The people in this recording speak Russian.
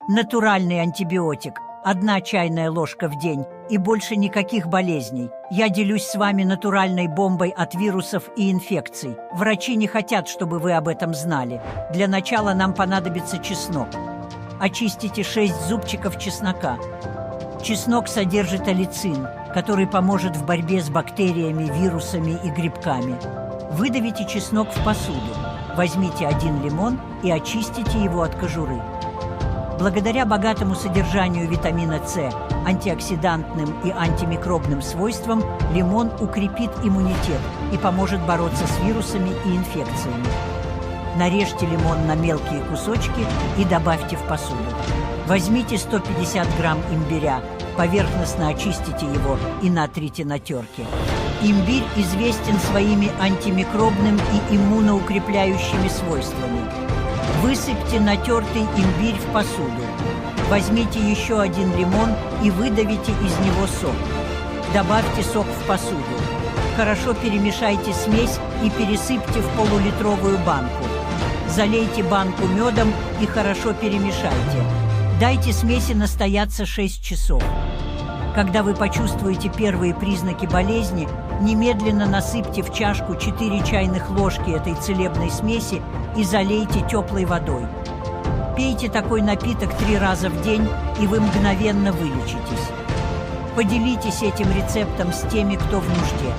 Натуральный антибиотик. 1 чайная ложка в день, и больше никаких болезней. Я делюсь с вами натуральной бомбой от вирусов и инфекций. Врачи не хотят, чтобы вы об этом знали. Для начала нам понадобится чеснок. Очистите 6 зубчиков чеснока. Чеснок содержит аллицин, который поможет в борьбе с бактериями, вирусами и грибками. Выдавите чеснок в посуду. Возьмите 1 лимон и очистите его от кожуры. Благодаря богатому содержанию витамина С, антиоксидантным и антимикробным свойствам, лимон укрепит иммунитет и поможет бороться с вирусами и инфекциями. Нарежьте лимон на мелкие кусочки и добавьте в посуду. Возьмите 150 грамм имбиря, поверхностно очистите его и натрите на терке. Имбирь известен своими антимикробным и иммуноукрепляющими свойствами. Высыпьте натертый имбирь в посуду. Возьмите еще 1 лимон и выдавите из него сок. Добавьте сок в посуду. Хорошо перемешайте смесь и пересыпьте в полулитровую банку. Залейте банку медом и хорошо перемешайте. Дайте смеси настояться 6 часов. Когда вы почувствуете первые признаки болезни, немедленно насыпьте в чашку 4 чайных ложки этой целебной смеси и залейте теплой водой. Пейте такой напиток 3 раза в день, и вы мгновенно вылечитесь. Поделитесь этим рецептом с теми, кто в нужде.